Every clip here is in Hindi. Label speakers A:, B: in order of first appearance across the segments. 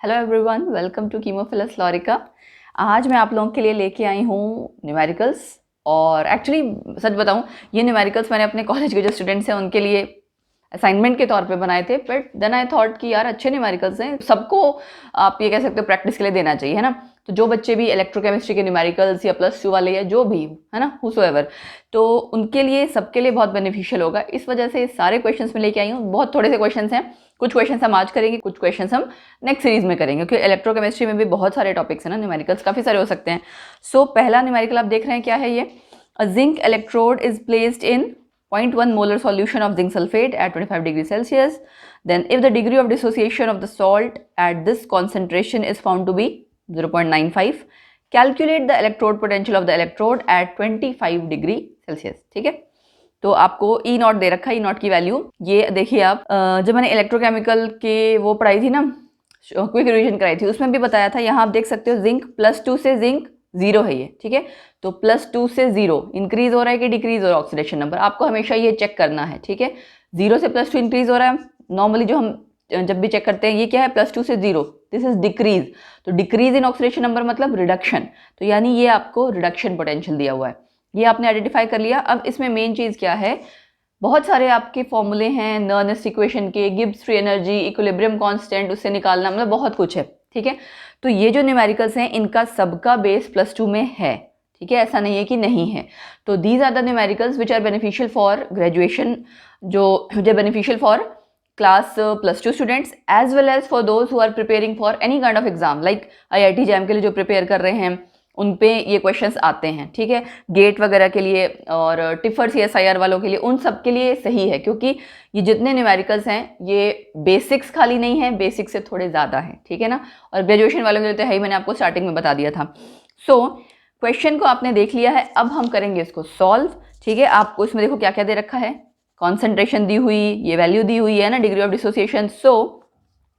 A: Hello everyone, welcome to Chemophilus Laurica. आज मैं आप लोगों के लिए लेके आई हूँ न्यूमेरिकल्स। और एक्चुअली सच बताऊँ, ये न्यूमेरिकल्स मैंने अपने कॉलेज के जो स्टूडेंट्स हैं उनके लिए असाइनमेंट के तौर पे बनाए थे, बट देन आई थॉट कि यार अच्छे न्यूमेरिकल्स हैं, सबको आप ये कह सकते हो प्रैक्टिस के लिए देना चाहिए, है ना। तो जो बच्चे भी इलेक्ट्रोकेमिस्ट्री के न्यूमेरिकल्स या +2 वाले या जो भी, है ना, हुसोएवर, तो उनके लिए सबके लिए बहुत बेनिफिशियल होगा। इस वजह से सारे क्वेश्चंस में लेके आई हूँ। बहुत थोड़े से क्वेश्चंस हैं, कुछ क्वेश्चंस हम आज करेंगे, कुछ क्वेश्चंस हम नेक्स्ट सीरीज में करेंगे, क्योंकि इलेक्ट्रोकेमिस्ट्री में भी बहुत सारे टॉपिक्स हैं ना, न्यूमेरिकल्स काफ़ी सारे हो सकते हैं। सो पहला न्यूमेरिकल आप देख रहे हैं, क्या है ये? A zinc electrode is placed in 0.1 molar solution of zinc sulfate at 25 degrees Celsius. Then if the degree of dissociation of the salt at this concentration is found to be 0.95, calculate the electrode potential of the electrode at 25 degree Celsius. ठीक है, तो आपको ई नॉट दे रखा है, ई नॉट की वैल्यू ये देखिए आप। जब मैंने इलेक्ट्रोकेमिकल के वो पढ़ाई थी ना, क्विक रिवीजन कराई थी, उसमें भी बताया था। यहाँ आप देख सकते हो जिंक +2 से जिंक 0 है ये, ठीक है। तो +2 से 0 इंक्रीज हो रहा है कि डिक्रीज हो रहा है ऑक्सीडेशन नंबर, आपको हमेशा ये चेक करना है, ठीक है। 0 से +2 इंक्रीज हो रहा है, नॉर्मली जो हम जब भी चेक करते हैं, ये क्या है? +2 से 0, दिस इज डिक्रीज। तो डिक्रीज इन ऑक्सीडेशन नंबर मतलब रिडक्शन, तो यानी ये आपको रिडक्शन पोटेंशियल दिया हुआ है, ये आपने आइडेंटिफाई कर लिया। अब इसमें मेन चीज़ क्या है? बहुत सारे आपके फॉर्मूले हैं नर्नेस्ट इक्वेशन के, Gibbs free energy, equilibrium constant, उससे निकालना, मतलब बहुत कुछ है, ठीक है। तो ये जो न्यूमेरिकल्स हैं, इनका सबका बेस +2 में है, ठीक है, ऐसा नहीं है कि नहीं है। तो these are the numericals which are beneficial for graduation, जो beneficial for class +2 students as well as for those who are preparing for any kind of exam, like IIT JAM के लिए जो प्रिपेयर कर रहे हैं उन पे ये क्वेश्चंस आते हैं, ठीक है। गेट वगैरह के लिए और टिफर CSIR वालों के लिए, उन सब के लिए सही है, क्योंकि ये जितने न्यूमेरिकल्स हैं ये बेसिक्स खाली नहीं है, बेसिक्स से थोड़े ज़्यादा हैं, ठीक है ना। और ग्रेजुएशन वालों के लिए तो है ही, मैंने आपको स्टार्टिंग में बता दिया था। सो क्वेश्चन को आपने देख लिया है, अब हम करेंगे इसको सॉल्व, ठीक है। आपको इसमें देखो क्या क्या दे रखा है, कॉन्सेंट्रेशन दी हुई, ये वैल्यू दी हुई है ना, डिग्री ऑफ डिसोसिएशन। सो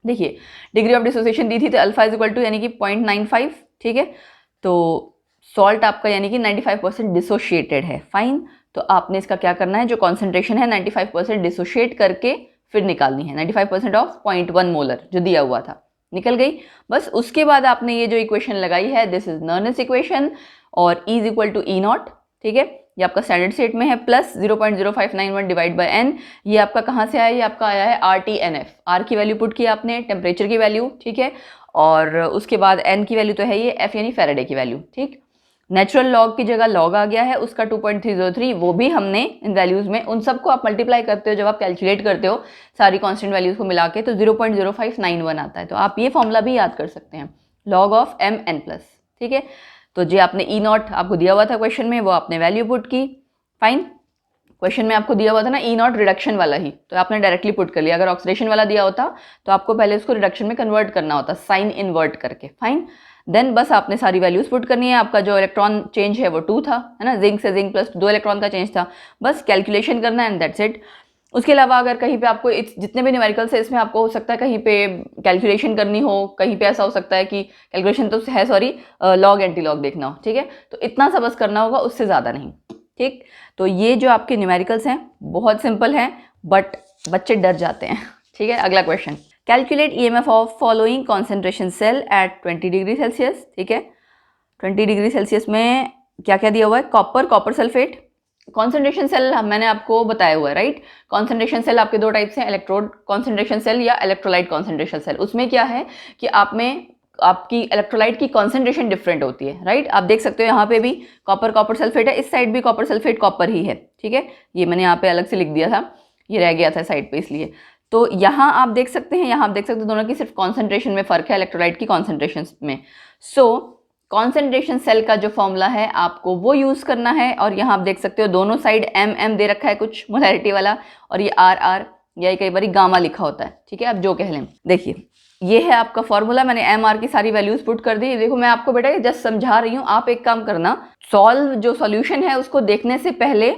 A: देखिए, डिग्री ऑफ डिसोसिएशन दी थी तो अल्फा इज इक्वल टू यानी कि 0.95, ठीक है। तो सॉल्ट आपका यानी कि 95% डिसोशिएटेड है, फाइन। तो आपने इसका क्या करना है, जो कॉन्सेंट्रेशन है 95% डिसोशिएट करके फिर निकालनी है। 95% ऑफ 0.1 मोलर जो दिया हुआ था, निकल गई। बस उसके बाद आपने ये जो इक्वेशन लगाई है, दिस इज नर्नेस्ट इक्वेशन, और E is equal to E naught, ठीक है। ये आपका स्टैंडर्ड स्टेट में है, प्लस 0.0591 डिवाइड बाय n। ये आपका कहाँ से आया? ये आपका आया है RTNF, R की वैल्यू पुट की आपने, टेम्परेचर की वैल्यू, ठीक है। और उसके बाद n की वैल्यू तो है ये F यानी फैराडे की वैल्यू, ठीक। नेचुरल लॉग की जगह लॉग आ गया है, उसका 2.303, वो भी हमने इन वैल्यूज में, उन सबको आप मल्टीप्लाई करते हो, जब आप कैलकुलेट करते हो सारी कांस्टेंट वैल्यूज को मिला के, तो 0.0591 आता है। तो आप ये फॉर्मूला भी याद कर सकते हैं, लॉग ऑफ mn+, ठीक है। तो जो आपने E नॉट आपको दिया हुआ था क्वेश्चन में, वो आपने वैल्यू पुट की, फाइन। क्वेश्चन में आपको दिया हुआ था ना E नॉट रिडक्शन वाला ही, तो आपने डायरेक्टली पुट कर लिया। अगर ऑक्सीडेशन वाला दिया होता तो आपको पहले उसको रिडक्शन में कन्वर्ट करना होता, साइन इन्वर्ट करके, फाइन। देन बस आपने सारी वैल्यूज पुट करनी है। आपका जो इलेक्ट्रॉन चेंज है वो 2 था, है ना, जिंक से जिंक प्लस 2 इलेक्ट्रॉन का चेंज था, बस कैलकुलेशन करना एंड दैट्स इट। उसके अलावा अगर कहीं पे आपको जितने भी न्यूमेरिकल्स है, इसमें आपको हो सकता है कहीं पे कैलकुलेशन करनी हो, कहीं पे ऐसा हो सकता है कि कैलकुलेशन तो है, सॉरी, लॉग एंटी लॉग देखना हो, ठीक है। तो इतना सा बस करना होगा, उससे ज़्यादा नहीं, ठीक। तो ये जो आपके न्यूमेरिकल्स हैं बहुत सिंपल हैं, बट बच्चे डर जाते हैं, ठीक है। अगला question, calculate EMF of following concentration cell at 20 degree Celsius, ठीक है। 20 डिग्री सेल्सियस में क्या क्या दिया हुआ है? Copper sulphate. कॉन्सेंट्रेशन सेल मैंने आपको बताया हुआ है, राइट। कॉन्सेंट्रेशन सेल आपके दो टाइप्स हैं, इलेक्ट्रोड कॉन्सेंट्रेशन सेल या इलेक्ट्रोलाइट कॉन्सेंट्रेशन सेल। उसमें क्या है कि आप में आपकी इलेक्ट्रोलाइट की कॉन्सेंट्रेशन डिफरेंट होती है, राइट। आप देख सकते हो यहाँ पे भी कॉपर सल्फेट है, इस साइड भी कॉपर सल्फेट कॉपर ही है, ठीक है। ये मैंने यहाँ पे अलग से लिख दिया था, ये रह गया था साइड पे इसलिए। तो यहाँ आप देख सकते हैं, यहाँ आप देख सकते हो दोनों की सिर्फ कॉन्सेंट्रेशन में फर्क है, इलेक्ट्रोलाइट की कॉन्सेंट्रेशन में। सो कॉन्सेंट्रेशन सेल का जो फॉर्मूला है आपको वो यूज करना है। और यहाँ आप देख सकते हो दोनों साइड MM दे रखा है कुछ मोलैरिटी वाला, और ये RR या कई बार गामा लिखा होता है, ठीक है, आप जो कह लें। देखिए ये है आपका फॉर्मूला, मैंने MR की सारी वैल्यूज पुट कर दी। देखो मैं आपको बेटा जस्ट समझा रही हूँ, आप एक काम करना, जो सॉल्यूशन है उसको देखने से पहले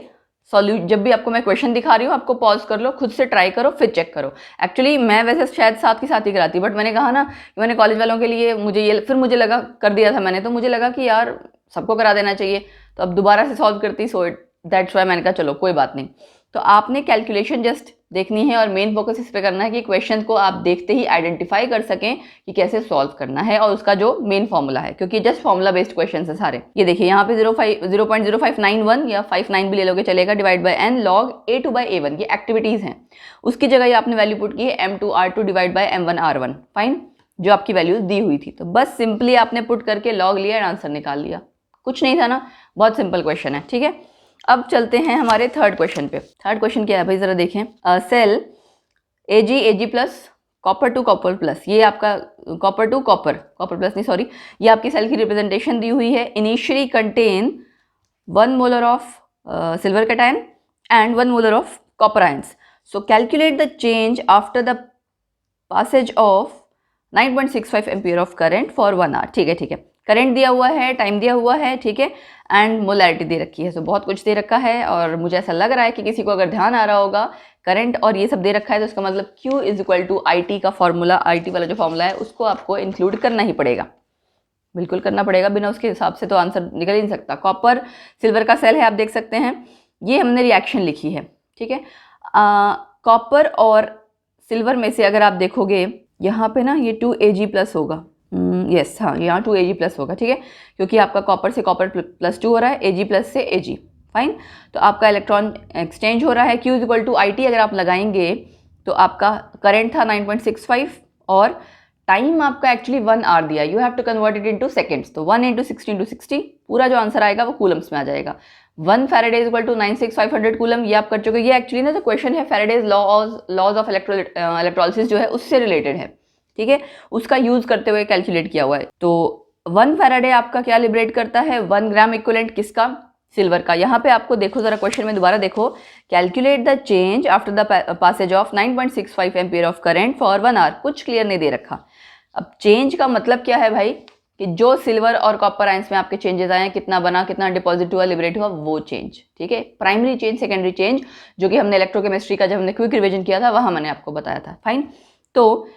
A: जब भी आपको मैं क्वेश्चन दिखा रही हूँ, आपको पॉज कर लो, खुद से ट्राई करो, फिर चेक करो। एक्चुअली मैं वैसे शायद साथ के साथ ही कराती, बट मैंने कहा ना कि मैंने कॉलेज वालों के लिए मुझे लगा कर दिया था मैंने, तो मुझे लगा कि यार सबको करा देना चाहिए, तो अब दोबारा से सॉल्व करती, सो दैट्स वाई मैंने कहा चलो कोई बात नहीं। तो आपने कैलकुलेशन जस्ट देखनी है और मेन फोकस इस पे करना है कि क्वेश्चन को आप देखते ही आइडेंटिफाई कर सकें कि कैसे सॉल्व करना है और उसका जो मेन फॉर्मूला है, क्योंकि जस्ट फॉर्मूला बेस्ड क्वेश्चन है सारे। ये देखिए यहाँ पे 0.0591 या 59 भी ले लोगे चलेगा, divide by n log a2/a1 ये एक्टिविटीज हैं। उसकी जगह ये आपने वैल्यू पुट की है m2r2 divide by m1r1, fine, जो आपकी वैल्यूज दी हुई थी। तो बस सिंपली आपने पुट करके लॉग लिया और आंसर निकाल लिया, कुछ नहीं था ना, बहुत सिंपल क्वेश्चन है। ठीक है, अब चलते हैं हमारे थर्ड क्वेश्चन पे। थर्ड क्वेश्चन क्या है भाई, जरा देखें। Cell Ag plus copper to copper plus, ये आपका कॉपर टू कॉपर प्लस नहीं सॉरी, ये आपकी सेल की रिप्रेजेंटेशन दी हुई है। Initially contain 1 molar of silver cation and 1 molar of copper ions. So calculate the change after the passage of 9.65 ampere of current for 1 hour. ठीक है, करंट दिया हुआ है, टाइम दिया हुआ है, ठीक है, एंड मोलैरिटी दे रखी है। सो बहुत कुछ दे रखा है और मुझे ऐसा लग रहा है कि किसी को अगर ध्यान आ रहा होगा, करंट और ये सब दे रखा है तो इसका मतलब Q is equal to IT का फॉर्मूला, IT वाला जो फॉर्मूला है उसको आपको इंक्लूड करना ही पड़ेगा, बिल्कुल करना पड़ेगा, बिना उसके हिसाब से तो आंसर निकल ही नहीं सकता। कॉपर सिल्वर का सेल है, आप देख सकते हैं, ये हमने रिएक्शन लिखी है। ठीक है, कॉपर और सिल्वर में से अगर आप देखोगे यहाँ पे ना ये 2Ag प्लस होगा, यस हाँ, यहाँ 2Ag प्लस होगा। ठीक है, क्योंकि आपका कॉपर से कॉपर प्लस 2 हो रहा है, Ag प्लस से Ag, फाइन। तो आपका इलेक्ट्रॉन एक्सचेंज हो रहा है। Q is equal to IT अगर आप लगाएंगे तो आपका करंट था 9.65 और टाइम आपका एक्चुअली 1 आवर दिया, you have to convert it into seconds, तो 1 × 60 पूरा जो आंसर आएगा वो कूलम्स में आ जाएगा। 1 faraday is equal to 96500 coulomb, ये आप कर चुके। ये एक्चुअली ना जो क्वेश्चन है फैराडेज लॉज ऑफ इलेक्ट्रोलिसिस जो है उससे रिलेटेड है, ठीक है, उसका यूज करते हुए कैलकुलेट किया हुआ है। तो 1 फैराडे आपका क्या लिबरेट करता है, 1 ग्राम इक्विवेलेंट किसका, सिल्वर का। यहाँ पे आपको देखो जरा क्वेश्चन में दोबारा देखो, calculate the change after the passage of 9.65 ampere of current for 1 hour, कुछ क्लियर नहीं दे रखा। अब चेंज का मतलब क्या है भाई, कि जो सिल्वर और कॉपर आयंस में आपके चेंजेस आए हैं, कितना बना, कितना डिपॉजिट हुआ, लिबरेट हुआ, वो चेंज। ठीक है, प्राइमरी चेंज, सेकेंडरी चेंज, जो कि हमने इलेक्ट्रोकेमिस्ट्री का जब हमने क्विक रिविजन किया था वहाँ मैंने आपको बताया था, फाइन। तो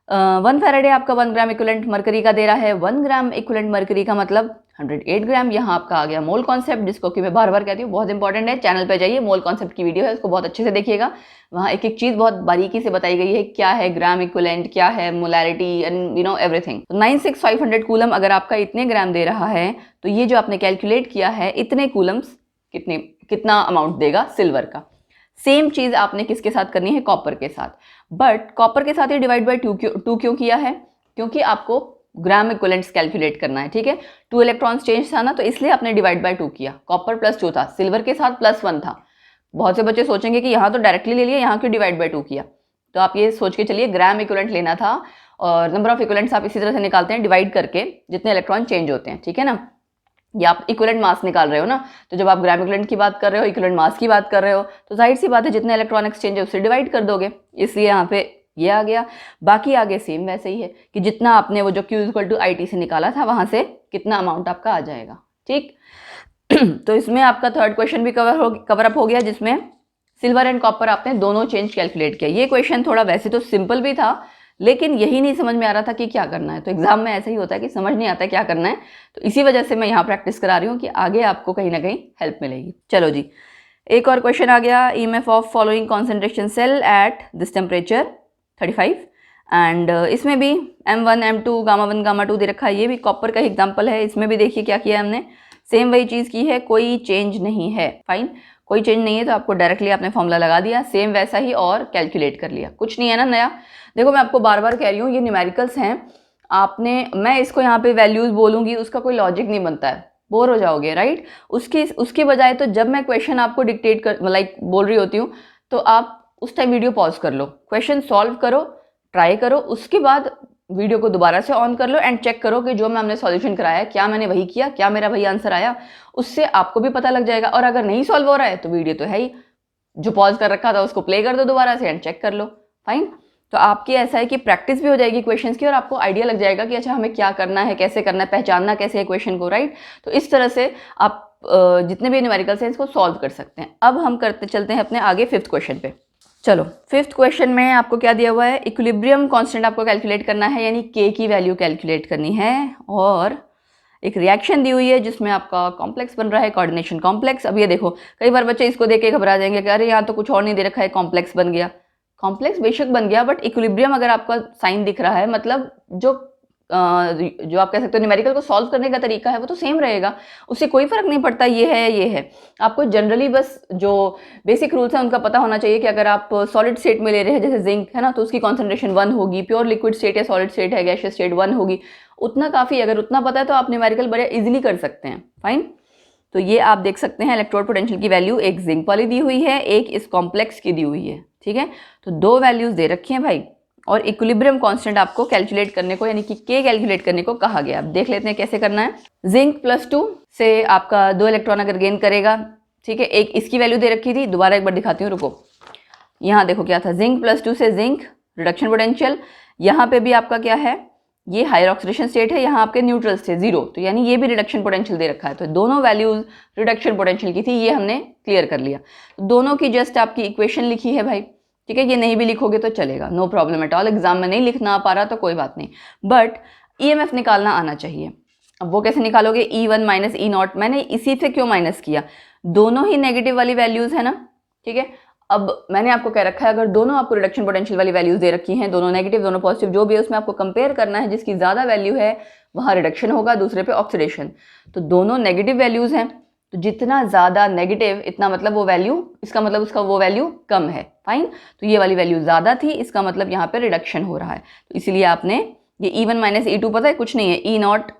A: 1 फैराडे आपका 1 ग्राम इक्विवेलेंट मरकरी का दे रहा है। 1 ग्राम इक्विवेलेंट मरकरी का मतलब 108 ग्राम। यहाँ आपका आ गया मोल कॉन्सेप्ट, जिसको कि मैं बार बार कहती हूँ, बहुत इंपॉर्टेंट है। चैनल पे जाइए, मोल कॉन्सेप्ट की वीडियो है, उसको बहुत अच्छे से देखिएगा, वहाँ एक एक चीज़ बहुत बारीकी से बताई गई है, क्या है ग्राम इक्विवेलेंट, क्या है molarity and you know everything. तो 96500 कूलम अगर आपका इतने ग्राम दे रहा है तो ये जो आपने कैलकुलेट किया है, इतने कूलम्स कितना अमाउंट देगा सिल्वर का। सेम चीज़ आपने किसके साथ करनी है, कॉपर के साथ। बट कॉपर के साथ ही डिवाइड बाई 2 क्यों किया है, क्योंकि आपको ग्राम इक्विवेलेंट्स कैलकुलेट करना है। ठीक है, 2 इलेक्ट्रॉन्स चेंज था ना, तो इसलिए आपने डिवाइड बाय 2 किया। कॉपर प्लस 2 था, सिल्वर के साथ +1 था। बहुत से बच्चे सोचेंगे कि यहाँ तो डायरेक्टली ले लिया, यहाँ क्यों डिवाइड बाय 2 किया। तो आप ये सोच के चलिए, ग्राम इक्विवेलेंट लेना था और नंबर ऑफ इक्विवेलेंट्स आप इसी तरह से निकालते हैं, डिवाइड करके जितने इलेक्ट्रॉन चेंज होते हैं। ठीक है ना, या आप इक्विवेलेंट मास निकाल रहे हो ना, तो जब आप ग्राम इक्विवेलेंट की बात कर रहे हो, इक्विवेलेंट मास की बात कर रहे हो, तो जाहिर सी बात है जितने इलेक्ट्रॉन एक्सचेंज है उससे डिवाइड कर दोगे, इसलिए यहाँ पे ये आ गया। बाकी आगे सेम वैसे ही है कि जितना आपने वो जो Q इक्वल टू IT से निकाला था, वहाँ से कितना अमाउंट आपका आ जाएगा। ठीक तो इसमें आपका थर्ड क्वेश्चन भी कवर अप हो गया, जिसमें सिल्वर एंड कॉपर आपने दोनों चेंज कैलकुलेट किया। ये क्वेश्चन थोड़ा वैसे तो सिंपल भी था, लेकिन यही नहीं समझ में आ रहा था कि क्या करना है। तो एग्जाम में ऐसा ही होता है कि समझ नहीं आता क्या करना है, तो इसी वजह से मैं यहाँ प्रैक्टिस करा रही हूँ कि आगे आपको कहीं ना कहीं हेल्प मिलेगी। चलो जी, एक और क्वेश्चन आ गया। EMF of following concentration cell at this temperature 35 and इसमें भी M1 M2 गामा 1 गामा 2 दे रखा है। ये भी कॉपर का एग्जाम्पल है। इसमें भी देखिए क्या किया हमने, सेम वही चीज़ की है, कोई चेंज नहीं है, फाइन, कोई चेंज नहीं है, तो आपको डायरेक्टली आपने फॉर्मूला लगा दिया, सेम वैसा ही, और कैलकुलेट कर लिया, कुछ नहीं है ना नया। देखो मैं आपको बार बार कह रही हूँ, ये न्यूमेरिकल्स हैं, आपने, मैं इसको यहाँ पे वैल्यूज बोलूँगी, उसका कोई लॉजिक नहीं बनता है, बोर हो जाओगे, राइट। उसके बजाय तो जब मैं क्वेश्चन आपको डिक्टेट कर लाइक बोल रही होती हूँ, तो आप उस टाइम वीडियो पॉज कर लो, क्वेश्चन सॉल्व करो, ट्राई करो, उसके बाद वीडियो को दोबारा से ऑन कर लो एंड चेक करो कि जो मैं हमने सॉल्यूशन कराया है, क्या मैंने वही किया, क्या मेरा वही आंसर आया, उससे आपको भी पता लग जाएगा। और अगर नहीं सॉल्व हो रहा है तो वीडियो तो है ही, जो पॉज कर रखा था उसको प्ले कर दो दोबारा से एंड चेक कर लो, फाइन। तो आपकी ऐसा है कि प्रैक्टिस भी हो जाएगी क्वेश्चंस की, और आपको आइडिया लग जाएगा कि अच्छा हमें क्या करना है, कैसे करना है, पहचानना कैसे है क्वेश्चन को, राइट। तो इस तरह से आप जितने भी न्यूमेरिकल्स हैं इसको सॉल्व कर सकते हैं। अब हम चलते हैं अपने आगे 5th क्वेश्चन पे। चलो 5th क्वेश्चन में आपको क्या दिया हुआ है, इक्विलिब्रियम कांस्टेंट आपको कैलकुलेट करना है, यानी K की वैल्यू कैलकुलेट करनी है, और एक रिएक्शन दी हुई है जिसमें आपका कॉम्प्लेक्स बन रहा है, कोऑर्डिनेशन कॉम्प्लेक्स। अब ये देखो, कई बार बच्चे इसको देख के घबरा जाएंगे कि अरे यहाँ तो कुछ और नहीं दे रखा है, कॉम्प्लेक्स बन गया। कॉम्प्लेक्स बेशक बन गया, बट इक्विलिब्रियम अगर आपका साइन दिख रहा है, मतलब जो आप कह सकते हो न्यूमेरिकल को सॉल्व करने का तरीका है वो तो सेम रहेगा, उससे कोई फर्क नहीं पड़ता ये है। आपको जनरली बस जो बेसिक रूल्स हैं उनका पता होना चाहिए कि अगर आप सॉलिड स्टेट में ले रहे हैं जैसे जिंक है ना, तो उसकी कॉन्सेंट्रेशन 1 होगी, प्योर लिक्विड स्टेट या सॉलिड स्टेट है, गैसियस स्टेट 1 होगी, उतना काफ़ी। अगर उतना पता है तो आप न्यूमेरिकल बड़े इजीली कर सकते हैं। फाइन, तो ये आप देख सकते हैं इलेक्ट्रोड पोटेंशियल की वैल्यू एक जिंक वाली दी हुई है, एक इस कॉम्प्लेक्स की दी हुई है। ठीक है, तो दो वैल्यूज दे रखी हैं भाई, और इक्विलिब्रियम कांस्टेंट आपको कैलकुलेट करने को, यानी कि के कैलकुलेट करने को कहा गया। अब देख लेते हैं कैसे करना है। जिंक +2 से आपका 2 इलेक्ट्रॉन अगर गेन करेगा, ठीक है, एक इसकी वैल्यू दे रखी थी, दोबारा एक बार दिखाती हूँ, रुको। यहाँ देखो क्या था, जिंक +2 से जिंक रिडक्शन पोटेंशियल। यहाँ पे भी आपका क्या है, ये हायर ऑक्सीडेशन स्टेट है, यहाँ आपके न्यूट्रल स्टेट 0, तो यानी ये भी रिडक्शन पोटेंशियल दे रखा है। तो दोनों वैल्यूज रिडक्शन पोटेंशियल की थी, ये हमने क्लियर कर लिया। दोनों की जस्ट आपकी इक्वेशन लिखी है भाई। ठीक है, ये नहीं भी लिखोगे तो चलेगा, no problem at all. Exam में नहीं लिखना आ पा रहा तो कोई बात नहीं, बट ईएमएफ निकालना आना चाहिए। अब वो कैसे निकालोगे, E1 माइनस E0। मैंने इसी से क्यों माइनस किया, दोनों ही नेगेटिव वाली वैल्यूज है ना। ठीक है, अब मैंने आपको कह रखा है अगर दोनों आपको रिडक्शन पोटेंशियल वाली वैल्यूज दे रखी हैं, दोनों नेगेटिव दोनों पॉजिटिव जो भी है, उसमें आपको कंपेयर करना है, जिसकी ज़्यादा वैल्यू है वहाँ रिडक्शन होगा, दूसरे पे ऑक्सीडेशन। तो दोनों नेगेटिव वैल्यूज हैं, तो जितना ज़्यादा नेगेटिव इतना मतलब वो वैल्यू, इसका मतलब उसका वो वैल्यू कम है। फाइन, तो ये वाली वैल्यू ज़्यादा थी, इसका मतलब यहाँ पे रिडक्शन हो रहा है। तो इसीलिए आपने ये E1 माइनस E2 पता है कुछ नहीं है, E0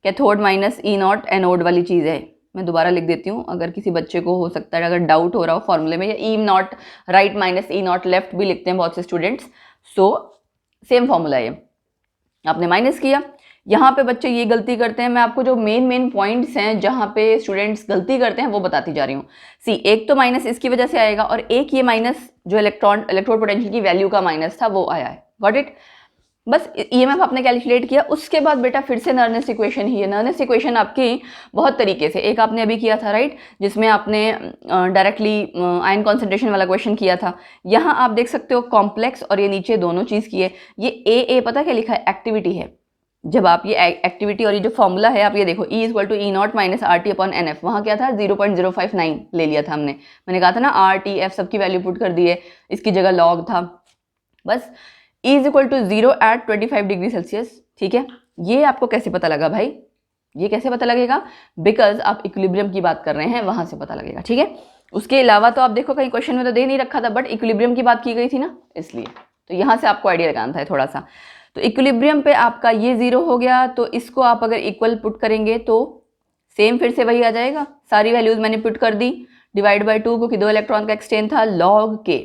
A: cathode minus E0 anode वाली चीज़ है। मैं दोबारा लिख देती हूँ, अगर किसी बच्चे को हो सकता है अगर डाउट हो रहा हो फॉर्मूले में, या E0 right minus E0 left भी लिखते हैं बहुत से स्टूडेंट्स। सो सेम फॉर्मूला है, आपने माइनस किया। यहाँ पे बच्चे ये गलती करते हैं, मैं आपको जो मेन पॉइंट्स हैं जहाँ पे स्टूडेंट्स गलती करते हैं वो बताती जा रही हूँ। सी, एक तो माइनस इसकी वजह से आएगा, और एक ये माइनस जो इलेक्ट्रोड पोटेंशियल की वैल्यू का माइनस था वो आया है। गॉट इट, बस ईएमएफ आपने कैलकुलेट किया, उसके बाद बेटा फिर से नर्नेस इक्वेशन ही है। नर्नेस इक्वेशन आपकी बहुत तरीके से, एक आपने अभी किया था राइट, जिसमें आपने डायरेक्टली आयन कॉन्सेंट्रेशन वाला क्वेश्चन किया था। यहाँ आप देख सकते हो कॉम्प्लेक्स और ये नीचे दोनों चीज़ की है। ये ए पता क्या लिखा है, एक्टिविटी है। जब आप ये एक्टिविटी और ये जो फॉर्मूला है आप ये देखो, E = E0 माइनस RT/NF, वहाँ क्या था 0.059 ले लिया था हमने। मैंने कहा था ना RT/F सबकी वैल्यू पुट कर दी है, इसकी जगह लॉग था। बस E = 0 एट 25 डिग्री सेल्सियस। ठीक है, ये आपको कैसे पता लगा भाई, ये कैसे पता लगेगा, बिकॉज आप इक्विलिब्रियम की बात कर रहे हैं, वहाँ से पता लगेगा। ठीक है, उसके अलावा तो आप देखो कहीं क्वेश्चन में तो दे नहीं रखा था, बट इक्विलिब्रियम की बात की गई थी ना, इसलिए तो यहाँ से आपको आइडिया लगाना था थोड़ा सा। तो इक्विलिब्रियम पे आपका ये 0 हो गया, तो इसको आप अगर इक्वल पुट करेंगे तो सेम फिर से वही आ जाएगा। सारी वैल्यूज मैंने पुट कर दी, डिवाइड बाय 2 क्योंकि 2 इलेक्ट्रॉन का एक्सचेंज था, log k।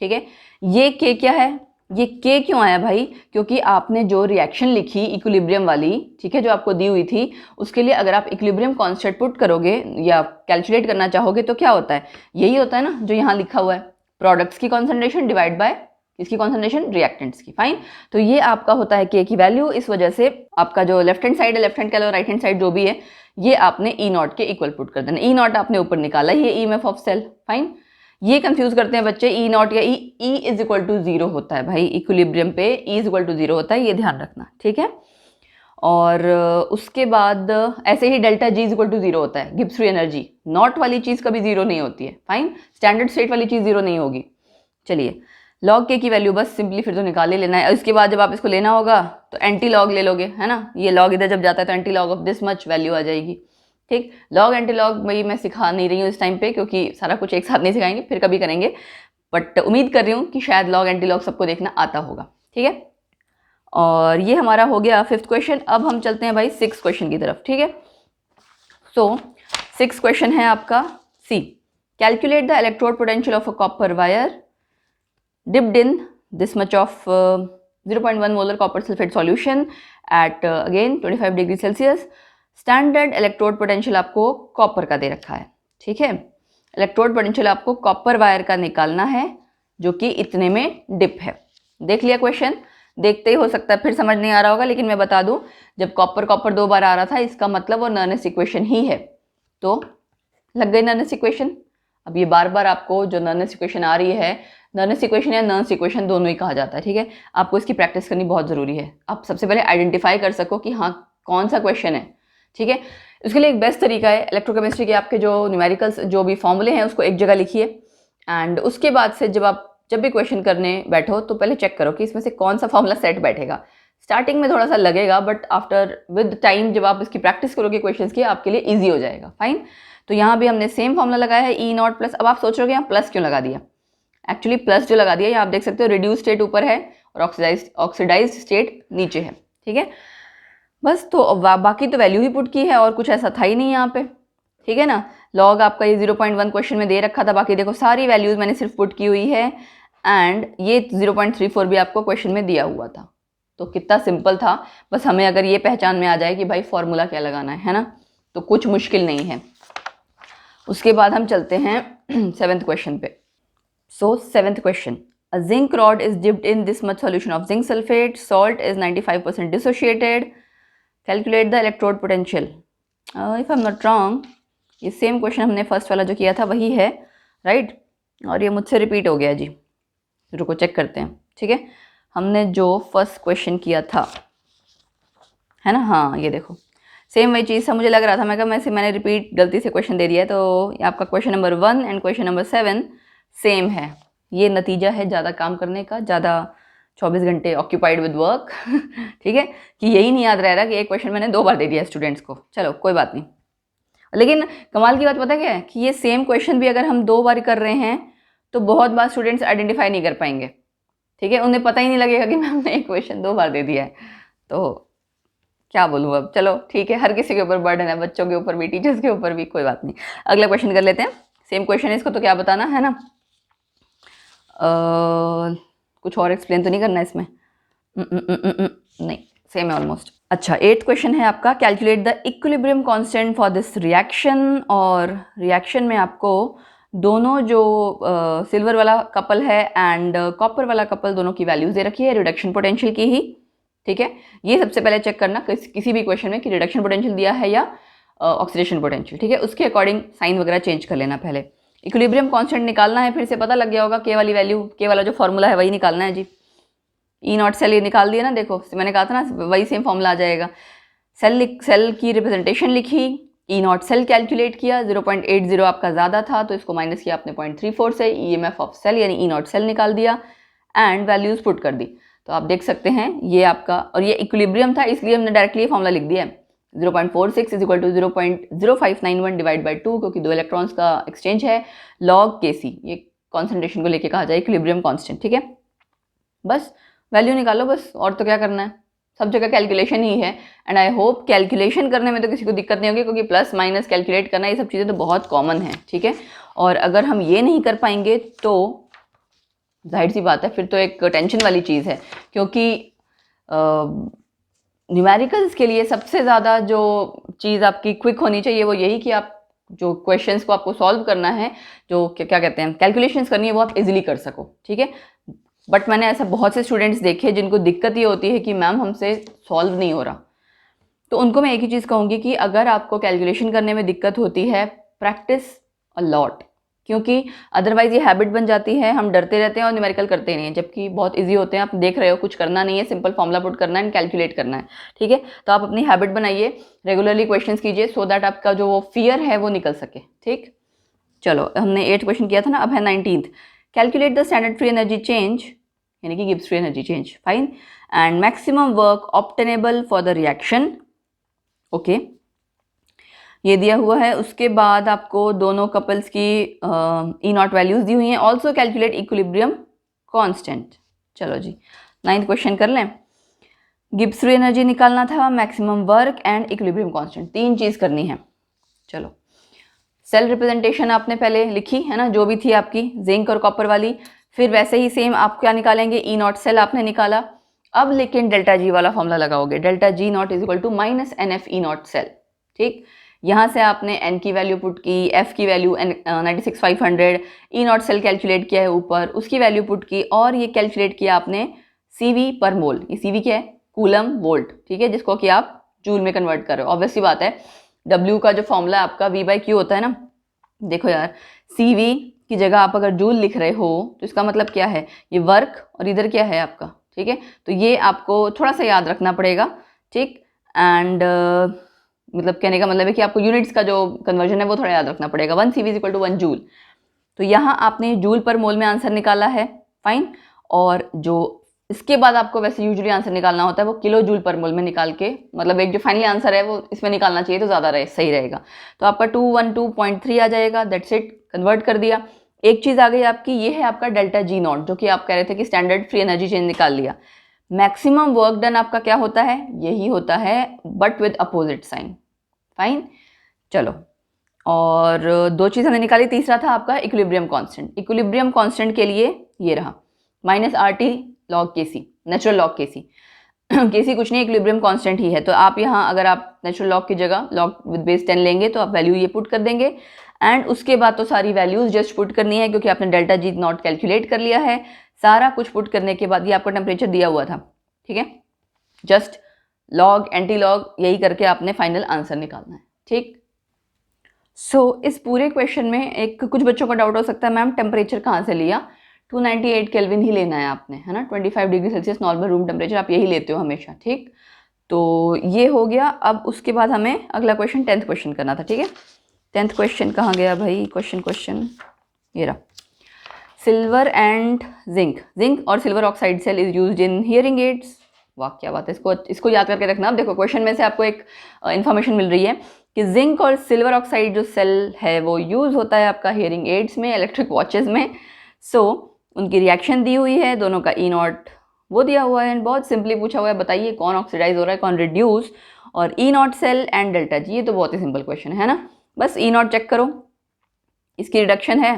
A: ठीक है, ये k क्या है, ये k क्यों आया भाई, क्योंकि आपने जो रिएक्शन लिखी इक्विलिब्रियम वाली, ठीक है, जो आपको दी हुई थी, उसके लिए अगर आप इक्विलिब्रियम कांस्टेंट पुट करोगे या कैलकुलेट करना चाहोगे तो क्या होता है, यही होता है ना जो यहाँ लिखा हुआ है, प्रोडक्ट्स की कॉन्सेंट्रेशन डिवाइड बाय इसकी कॉन्सेंट्रेशन, रिएक्टेंट्स की। फाइन, तो ये आपका होता है k की वैल्यू। इस वजह से आपका जो लेफ्ट हैंड साइड है, लेफ्ट हैंड कह लो राइट हैंड साइड जो भी है, ये आपने E0 के इक्वल पुट कर देना। E0 आपने ऊपर निकाला, ये ईएमएफ ऑफ सेल। फाइन, ये कंफ्यूज करते हैं बच्चे, E0 या E = 0 होता है भाई, इक्विलिब्रियम पे E = 0 होता है, ये ध्यान रखना। ठीक है, और उसके बाद ऐसे ही डेल्टा G = 0 होता है, गिब्स फ्री एनर्जी। नॉट वाली चीज़ कभी 0 नहीं होती है। फाइन, स्टैंडर्ड स्टेट वाली चीज़ 0 नहीं होगी। चलिए, log k की वैल्यू बस सिंपली फिर तो निकाल ही लेना है। इसके बाद जब आप इसको लेना होगा तो एंटी लॉग ले लोगे, है ना, ये लॉग इधर जब जाता है तो anti log of this much value आ जाएगी। ठीक, लॉग एंटी लॉग मैं सिखा नहीं रही हूँ इस टाइम पे, क्योंकि सारा कुछ एक साथ नहीं सिखाएंगे, फिर कभी करेंगे, बट उम्मीद कर रही हूँ कि शायद लॉग एंटी लॉग सबको देखना आता होगा। ठीक है, और ये हमारा हो गया 5th क्वेश्चन। अब हम चलते हैं भाई 6th क्वेश्चन की तरफ। ठीक है, सो 6th क्वेश्चन है आपका C, calculate the electrode potential of a copper wire dipped in this much of 0.1 molar copper sulfate solution at again 25 degree Celsius. Standard electrode potential आपको कॉपर का दे रखा है। ठीक है, इलेक्ट्रोड पोटेंशियल आपको कॉपर वायर का निकालना है जो कि इतने में डिप है। देख लिया क्वेश्चन, देखते ही हो सकता है फिर समझ नहीं आ रहा होगा, लेकिन मैं बता दूं, जब कॉपर 2 बार आ रहा था, इसका मतलब वो नर्नेस इक्वेशन ही है, तो लग गई नर्नेस इक्वेशन। अब ये बार बार आपको जो नर्नेस इक्वेशन आ रही है, नर्नेस इक्वेशन या नर्न्स इक्वेशन दोनों ही कहा जाता है। ठीक है, आपको इसकी प्रैक्टिस करनी बहुत ज़रूरी है। आप सबसे पहले आइडेंटिफाई कर सको कि हाँ कौन सा क्वेश्चन है। ठीक है। उसके लिए एक बेस्ट तरीका है, इलेक्ट्रोकेमिस्ट्री के आपके जो न्यूमेरिकल्स जो भी फॉर्मूले हैं उसको एक जगह लिखिए, एंड उसके बाद से जब भी क्वेश्चन करने बैठो तो पहले चेक करो कि इसमें से कौन सा फॉर्मूला सेट बैठेगा। स्टार्टिंग में थोड़ा सा लगेगा, बट आफ्टर विद टाइम जब आप इसकी प्रैक्टिस करोगे क्वेश्चंस की, आपके लिए ईजी हो जाएगा। फाइन। तो यहाँ भी हमने सेम फॉर्मूला लगाया है ई नॉट प्लस। अब आप सोच रहे हो यहाँ प्लस क्यों लगा दिया, एक्चुअली प्लस जो लगा दिया ये आप देख सकते हो, रिड्यूस स्टेट ऊपर है और ऑक्सीडाइज स्टेट नीचे है। ठीक है, बस तो बाकी तो वैल्यू ही पुट की है और कुछ ऐसा था ही नहीं यहाँ पे। ठीक है ना, लॉग आपका ये 0.1 क्वेश्चन में दे रखा था, बाकी देखो सारी वैल्यूज मैंने सिर्फ पुट की हुई है, एंड ये 0.34 भी आपको क्वेश्चन में दिया हुआ था। तो कितना सिंपल था, बस हमें अगर ये पहचान में आ जाए कि भाई फॉर्मूला क्या लगाना है ना, तो कुछ मुश्किल नहीं है। उसके बाद हम चलते हैं 7th क्वेश्चन पे। सो 7th question, a zinc rod is dipped in this much solution of zinc sulfate, salt is 95% dissociated, calculate the electrode potential. If I'm not wrong, ये सेम क्वेश्चन हमने फर्स्ट वाला जो किया था वही है, राइट? और ये मुझसे रिपीट हो गया जी, रुको चेक करते हैं। ठीक है, हमने जो फर्स्ट क्वेश्चन किया था है ना, हाँ ये देखो सेम वही चीज़ था, मुझे लग रहा था, मैं कहा मैंने रिपीट गलती से क्वेश्चन दे दिया है। तो ये आपका question number 1 and question number 7 same है। ये नतीजा है ज़्यादा काम करने का, ज़्यादा 24 घंटे ऑक्यूपाइड विद वर्क। ठीक है, कि यही नहीं याद रह रहा कि एक क्वेश्चन मैंने 2 बार दे दिया स्टूडेंट्स को। चलो कोई बात नहीं, लेकिन कमाल की बात पता क्या है कि ये सेम क्वेश्चन भी अगर हम 2 बार कर रहे हैं तो बहुत बार स्टूडेंट्स आइडेंटिफाई नहीं कर पाएंगे। ठीक है, उन्हें पता ही नहीं लगेगा कि मैम ने एक क्वेश्चन 2 बार दे दिया है। तो क्या बोलूँ अब, चलो ठीक है, हर किसी के ऊपर बर्डन है, बच्चों के ऊपर भी, टीचर्स के ऊपर भी, कोई बात नहीं। अगला क्वेश्चन कर लेते हैं, सेम क्वेश्चन है, इसको तो क्या बताना है ना, कुछ और एक्सप्लेन तो नहीं करना इसमें, नहीं सेम है ऑलमोस्ट। अच्छा 8th क्वेश्चन है आपका, calculate the equilibrium constant for this reaction. और रिएक्शन में आपको दोनों जो सिल्वर वाला कपल है एंड कॉपर वाला कपल, दोनों की वैल्यूज दे रखी है रिडक्शन पोटेंशियल की ही। ठीक है, ये सबसे पहले चेक करना किसी भी क्वेश्चन में कि रिडक्शन पोटेंशियल दिया है या ऑक्सीडेशन पोटेंशियल। ठीक है, उसके अकॉर्डिंग साइन वगैरह चेंज कर लेना। पहले इक्विलिब्रियम कांस्टेंट निकालना है, फिर से पता लग गया होगा, के वाली वैल्यू, के वाला जो फॉर्मूला है वही निकालना है जी। ई नॉट सेल ये निकाल दिया ना, देखो मैंने कहा था ना वही सेम फॉर्मूला आ जाएगा। सेल की रिप्रेजेंटेशन लिखी, ई नॉट सेल कैलकुलेट किया, 0.80 आपका ज़्यादा था तो इसको माइनस किया आपने 0.34 से, EMF ऑफ सेल यानी ई नॉट सेल निकाल दिया एंड वैल्यूज पुट कर दी। तो आप देख सकते हैं ये आपका, और ये इक्विलिब्रियम था इसलिए हमने डायरेक्टली ये फॉर्मूला लिख दिया है, 0.46 is equal to 0.0591 divide by 2, क्योंकि 2 इलेक्ट्रॉन्स का एक्सचेंज है, लॉग Kc, ये कॉन्सेंट्रेशन को लेके कहा जाए इक्विलिब्रियम कांस्टेंट। ठीक है, बस वैल्यू निकालो बस, और तो क्या करना है, सब जगह कैलकुलेशन ही है। एंड आई होप कैलकुलेशन करने में तो किसी को दिक्कत नहीं होगी, क्योंकि प्लस माइनस कैलकुलेट करना ये सब चीज़ें तो बहुत कॉमन है। ठीक है, और अगर हम ये नहीं कर पाएंगे तो जाहिर सी बात है फिर तो एक टेंशन वाली चीज़ है, क्योंकि न्यूमेरिकल्स के लिए सबसे ज़्यादा जो चीज़ आपकी क्विक होनी चाहिए वो यही कि आप जो क्वेश्चंस को आपको सॉल्व करना है, जो क्या कहते हैं कैलकुलेशंस करनी है, वो आप इजीली कर सको। ठीक है, बट मैंने ऐसा बहुत से स्टूडेंट्स देखे जिनको दिक्कत ये होती है कि मैम हमसे सॉल्व नहीं हो रहा। तो उनको मैं एक ही चीज़ कहूँगी कि अगर आपको कैलकुलेशन करने में दिक्कत होती है, प्रैक्टिस अ लॉट, क्योंकि अदरवाइज ये हैबिट बन जाती है, हम डरते रहते हैं और न्यूमेरिकल करते नहीं हैं, जबकि बहुत इजी होते हैं। आप देख रहे हो कुछ करना नहीं है, सिंपल फॉर्मूला पुट करना है एंड कैलकुलेट करना है। ठीक है, तो आप अपनी हैबिट बनाइए, रेगुलरली क्वेश्चंस कीजिए, सो दैट आपका जो वो फियर है वो निकल सके। ठीक, चलो हमने 8 क्वेश्चन किया था ना, अब है 19th, calculate the standard free energy change, यानी कि Gibbs free energy change. Fine, and maximum work obtainable for the reaction. Okay, ये दिया हुआ है। उसके बाद आपको दोनों कपल्स की ई नॉट वैल्यूज दी हुई हैं। Also calculate equilibrium constant. चलो जी 9th क्वेश्चन कर लें। गिब्स फ्री एनर्जी निकालना था, maximum work and equilibrium constant, 3 चीज़ करनी है। चलो सेल रिप्रेजेंटेशन आपने पहले लिखी है ना, जो भी थी आपकी जिंक और कॉपर वाली, फिर वैसे ही सेम आप क्या निकालेंगे, ई नॉट सेल आपने निकाला। अब लेकिन डेल्टा जी वाला फॉर्मूला लगाओगे, delta G naught is equal to minus NF E naught cell. ठीक, यहाँ से आपने N की वैल्यू पुट की, F की value 96,500, E naught cell calculate किया है ऊपर, उसकी वैल्यू पुट की, और ये कैलकुलेट किया आपने CV पर मोल। ये CV क्या है, कूलम वोल्ट। ठीक है, जिसको कि आप जूल में कन्वर्ट कर रहे हो। ऑब्वियसली बात है, W का जो फॉर्मूला आपका V/Q होता है ना, देखो यार CV की जगह आप अगर जूल लिख रहे हो तो इसका मतलब क्या है, ये वर्क और इधर क्या है आपका। ठीक है, तो ये आपको थोड़ा सा याद रखना पड़ेगा। ठीक, एंड मतलब कहने का मतलब है कि आपको यूनिट्स का जो कन्वर्जन है वो थोड़ा याद रखना पड़ेगा। 1 CV = 1 जूल। तो यहाँ आपने जूल पर मोल में आंसर निकाला है, फाइन। और जो इसके बाद आपको वैसे यूजुअली आंसर निकालना होता है वो किलो जूल पर मोल में निकाल के, मतलब एक जो फाइनली आंसर है वो इसमें निकालना चाहिए तो ज़्यादा सही रहेगा। तो आपका 212.3 आ जाएगा, दैट्स इट, कन्वर्ट कर दिया। एक चीज़ आ गई आपकी, ये है आपका डेल्टा जी नॉट, जो कि आप कह रहे थे कि स्टैंडर्ड फ्री एनर्जी चेंज निकाल लिया। मैक्सिमम वर्क डन आपका क्या होता है, यही होता है but with opposite sign, fine. चलो, और दो चीज़ हमने निकाली, तीसरा था आपका इक्विलिब्रियम कांस्टेंट। इक्विलिब्रियम कांस्टेंट के लिए ये रहा -RT log Kc, natural log Kc। Kc कुछ नहीं, इक्विलिब्रियम कांस्टेंट ही है। तो आप यहाँ अगर आप नेचुरल लॉग की जगह लॉग विद बेस 10 लेंगे तो आप वैल्यू ये पुट कर देंगे, एंड उसके बाद तो सारी वैल्यूज जस्ट पुट करनी है, क्योंकि आपने डेल्टा जी नॉट कैलकुलेट कर लिया है। सारा कुछ पुट करने के बाद ये आपका टेम्परेचर दिया हुआ था, ठीक है, जस्ट लॉग एंटी लॉग यही करके आपने फाइनल आंसर निकालना है, ठीक। सो इस पूरे क्वेश्चन में एक कुछ बच्चों का डाउट हो सकता है, मैम टेम्परेचर कहाँ से लिया, 298 केल्विन ही लेना है आपने, है ना, 25 degree Celsius normal room temperature, आप यही लेते हो हमेशा, ठीक। तो ये हो गया। अब उसके बाद हमें अगला क्वेश्चन 10th क्वेश्चन करना था, ठीक है। 10th क्वेश्चन कहाँ गया भाई, क्वेश्चन ये रहा। सिल्वर एंड जिंक और silver oxide cell is used in hearing aids. वाह क्या बात है, इसको याद करके रखना। अब देखो क्वेश्चन में से आपको एक इन्फॉर्मेशन मिल रही है कि जिंक और सिल्वर ऑक्साइड जो सेल है वो यूज होता है आपका हियरिंग एड्स में, इलेक्ट्रिक वॉचेस में। सो उनकी रिएक्शन दी हुई है, दोनों का E0 वो दिया हुआ है, बहुत सिंपली पूछा हुआ है, बताइए कौन ऑक्सीडाइज हो रहा है कौन रिड्यूस, और E0 cell and delta G. ये तो बहुत ही सिंपल क्वेश्चन है ना, बस E0 चेक करो, इसकी रिडक्शन है,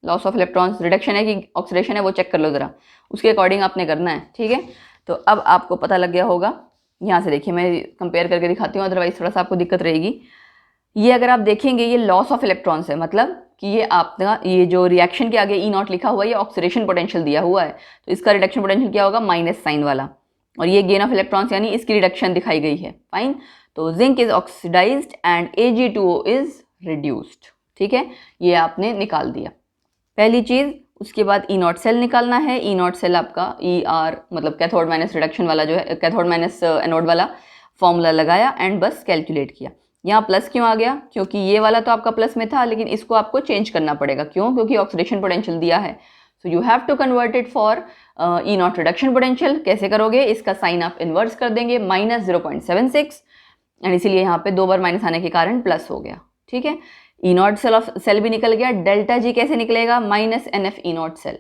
A: लॉस ऑफ इलेक्ट्रॉन्स रिडक्शन है कि ऑक्सीडेशन है, वो चेक कर लो ज़रा, उसके अकॉर्डिंग आपने करना है, ठीक है। तो अब आपको पता लग गया होगा। यहाँ से देखिए, मैं कंपेयर करके दिखाती हूँ, अदरवाइज थोड़ा सा आपको दिक्कत रहेगी। ये अगर आप देखेंगे ये लॉस ऑफ इलेक्ट्रॉन्स है, मतलब कि ये आपका ये जो रिएक्शन के आगे E0 लिखा हुआ है ये ऑक्सीडेशन पोटेंशियल दिया हुआ है, तो इसका रिडक्शन पोटेंशियल क्या होगा, माइनस साइन वाला, और ये गेन ऑफ इलेक्ट्रॉन्स यानी इसकी रिडक्शन दिखाई गई है, फाइन। तो zinc is oxidised and Ag2O is reduced, ठीक है, ये आपने निकाल दिया पहली चीज़। उसके बाद E0 सेल निकालना है। E0 सेल आपका ER मतलब कैथोड माइनस रिडक्शन वाला जो है, कैथोड माइनस एनोड वाला फॉर्मूला लगाया एंड बस कैलकुलेट किया। यहाँ प्लस क्यों आ गया, क्योंकि ये वाला तो आपका प्लस में था, लेकिन इसको आपको चेंज करना पड़ेगा, क्यों, क्योंकि ऑक्सीडेशन पोटेंशियल दिया है। So you have to convert it for E0 reduction potential. कैसे करोगे, इसका साइन आप इन्वर्स कर देंगे, -0.76, एंड इसीलिए यहाँ पे 2 बार माइनस आने के कारण प्लस हो गया, ठीक है। E0 सेल भी निकल गया। डेल्टा जी कैसे निकलेगा, -NF E0 cell.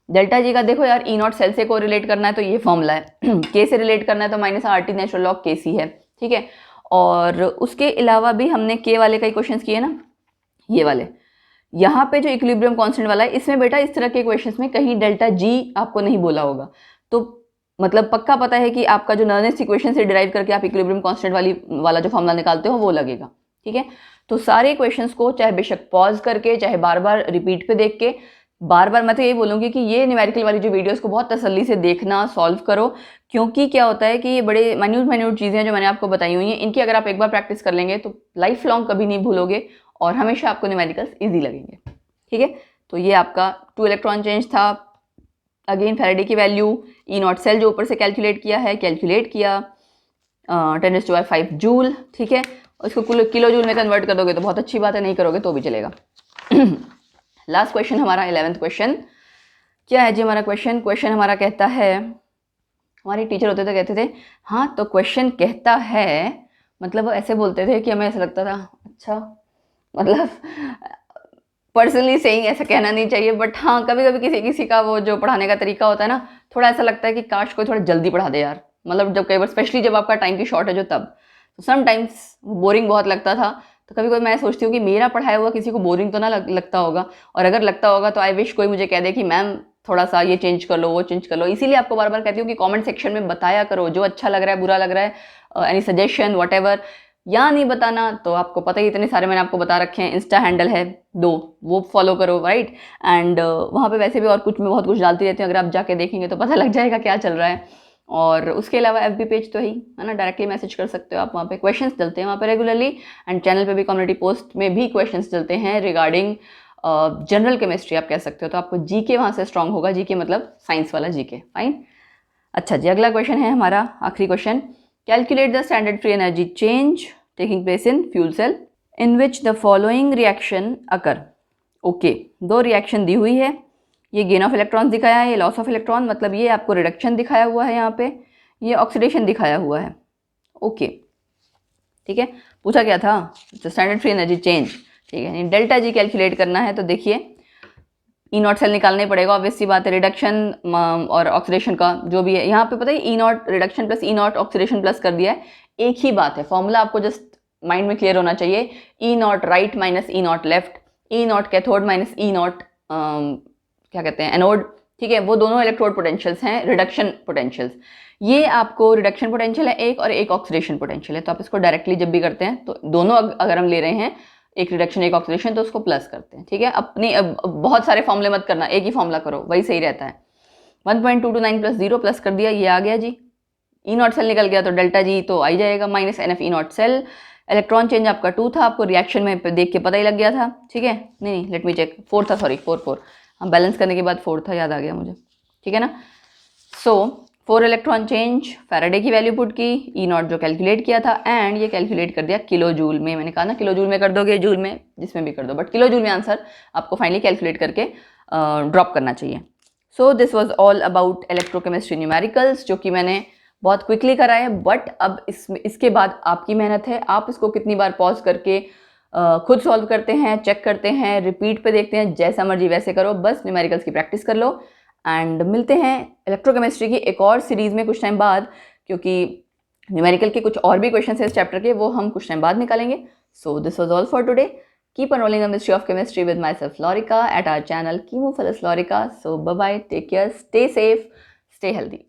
A: Delta G का देखो यार, E0 सेल से कोरिलेट करना है तो ये फॉर्मूला है, K से रिलेट करना है तो -RT नेचुरल लॉग Kc है, ठीक है। और उसके अलावा भी हमने K वाले कई क्वेश्चंस किए ना, ये वाले। यहाँ पे जो इक्विलिब्रियम कांस्टेंट वाला है, इसमें बेटा इस तरह के क्वेश्चंस में कहीं डेल्टा जी आपको नहीं बोला होगा, तो मतलब पक्का पता है कि आपका जो नर्नेस्ट इक्वेशन से डिराइव करके आप इक्विलिब्रियम कांस्टेंट वाला जो फॉर्मूला निकालते हो वो लगेगा, ठीक है। तो सारे क्वेश्चंस को चाहे बेशक पॉज करके, चाहे बार बार रिपीट पे देख के, बार बार मैं तो ये बोलूँगी कि ये न्यूमेरिकल वाली जो वीडियोस को बहुत तसल्ली से देखना, सॉल्व करो, क्योंकि क्या होता है कि ये बड़े माइन्यूट चीज़ें हैं जो मैंने आपको बताई हुई हैं, इनकी अगर आप एक बार प्रैक्टिस कर लेंगे तो लाइफ लॉन्ग कभी नहीं भूलोगे और हमेशा आपको न्यूमेरिकल्स ईजी लगेंगे, ठीक है। तो ये आपका 2 इलेक्ट्रॉन चेंज था। अगेन फैराडे की वैल्यू, E0 सेल जो ऊपर से कैलकुलेट किया है, कैलकुलेट किया 10⁵ जूल, ठीक है। उसको किलो जूल में कन्वर्ट कर दोगे तो बहुत अच्छी बात है, नहीं करोगे तो भी चलेगा। लास्ट क्वेश्चन हमारा 11th क्वेश्चन क्या है जी हमारा क्वेश्चन हमारा कहता है, हमारे टीचर होते थे कहते थे, हाँ तो क्वेश्चन कहता है, मतलब वो ऐसे बोलते थे कि हमें ऐसा लगता था, अच्छा मतलब पर्सनली सेइंग ऐसा कहना नहीं चाहिए, बट हाँ कभी कभी किसी का वो जो पढ़ाने का तरीका होता है ना, थोड़ा ऐसा लगता है कि काश कोई थोड़ा जल्दी पढ़ा दे यार, मतलब जब कई बार स्पेशली जब आपका टाइम की शॉर्टेज हो तब, तो समटाइम्स बोरिंग बहुत लगता था। तो कभी कभी मैं सोचती हूँ कि मेरा पढ़ाया हुआ किसी को बोरिंग तो ना लगता होगा, और अगर लगता होगा तो आई विश कोई मुझे कह दे कि मैम थोड़ा सा ये चेंज कर लो, वो चेंज कर लो। इसीलिए आपको बार बार कहती हूँ कि कमेंट सेक्शन में बताया करो जो अच्छा लग रहा है, बुरा लग रहा है, एनी सजेशन व्हाटएवर, या नहीं बताना तो आपको पता ही, इतने सारे मैंने आपको बता रखे हैं। इंस्टा हैंडल है 2, वो फॉलो करो, राइट। एंड वहाँ पे वैसे भी और कुछ मैं बहुत कुछ डालती रहती हूँ, अगर आप जाके देखेंगे तो पता लग जाएगा क्या चल रहा है। और उसके अलावा FB पेज तो ही है ना, डायरेक्टली मैसेज कर सकते हो आप, वहाँ पे क्वेश्चंस चलते हैं वहाँ पे रेगुलरली, एंड चैनल पे भी कम्युनिटी पोस्ट में भी क्वेश्चंस चलते हैं रिगार्डिंग जनरल केमिस्ट्री आप कह सकते हो। तो आपको जीके वहाँ से स्ट्रांग होगा, जीके मतलब साइंस वाला जीके, फाइन। अच्छा जी, अगला क्वेश्चन है हमारा आखिरी question, calculate the standard free energy change, taking place in fuel cell in which the following reaction occur. Okay, दो रिएक्शन दी हुई है, ये गेन ऑफ इलेक्ट्रॉन्स दिखाया है, ये लॉस ऑफ इलेक्ट्रॉन, मतलब ये आपको रिडक्शन दिखाया हुआ है यहाँ पे, ये ऑक्सीडेशन दिखाया हुआ है. ओके, ठीक है. पूछा क्या था, स्टैंडर्ड फ्री एनर्जी चेंज. ठीक है, डेल्टा जी कैलकुलेट करना है तो देखिए ई नॉट सेल निकालना ही पड़ेगा, ऑब्वियस सी बात है. रिडक्शन और ऑक्सीडेशन का जो भी है यहाँ पे पता है, E naught reduction plus E naught oxidation plus कर दिया है, एक ही बात है. फॉर्मूला आपको जस्ट माइंड में क्लियर होना चाहिए. E naught right minus E naught left, E naught cathode minus E naught क्या कहते हैं एनोड. ठीक है, वो दोनों इलेक्ट्रोड पोटेंशियल्स हैं, रिडक्शन पोटेंशियल्स. ये आपको रिडक्शन पोटेंशियल है एक और एक ऑक्सीडेशन पोटेंशियल है, तो आप इसको डायरेक्टली जब भी करते हैं तो दोनों अगर हम ले रहे हैं, एक रिडक्शन एक ऑक्सीडेशन, तो उसको प्लस करते हैं. ठीक है, अपनी बहुत सारे फॉर्मूले मत करना, एक ही फॉर्मूला करो, वही सही रहता है. 1.229 प्लस 0 प्लस कर दिया, ये आ गया जी. ई नॉट सेल निकल गया तो डेल्टा जी तो आ ही जाएगा, minus N F E naught cell. Electron change आपका 2 था, आपको रिएक्शन में देख के पता ही लग गया था. ठीक है, नहीं लेट मी चेक, 4 था, सॉरी 4 हम बैलेंस करने के बाद 4 था, याद आ गया मुझे. ठीक है ना. सो 4 इलेक्ट्रॉन चेंज, फैराडे की वैल्यू पुट की, ई नॉट जो कैलकुलेट किया था, एंड ये कैलकुलेट कर दिया किलो जूल में. मैंने कहा ना किलो जूल में कर दोगे, जूल में जिसमें भी कर दो, बट किलो जूल में आंसर आपको फाइनली कैलकुलेट करके ड्रॉप करना चाहिए. So this was all about electrochemistry numericals, जो कि मैंने बहुत क्विकली करा है. बट अब इसके बाद आपकी मेहनत है, आप इसको कितनी बार पॉज करके खुद सॉल्व करते हैं, चेक करते हैं, रिपीट पे देखते हैं, जैसा मर्जी वैसे करो, बस न्यूमेरिकल्स की प्रैक्टिस कर लो. एंड मिलते हैं इलेक्ट्रोकेमिस्ट्री की एक और सीरीज़ में कुछ टाइम बाद, क्योंकि न्यूमेरिकल के कुछ और भी क्वेश्चन है इस चैप्टर के, वो हम कुछ टाइम बाद निकालेंगे. So this was all for today. Keep unrolling the mystery of chemistry with my self Laurica at our channel Chemophilus Laurica. So bye bye, take care, stay safe, stay healthy.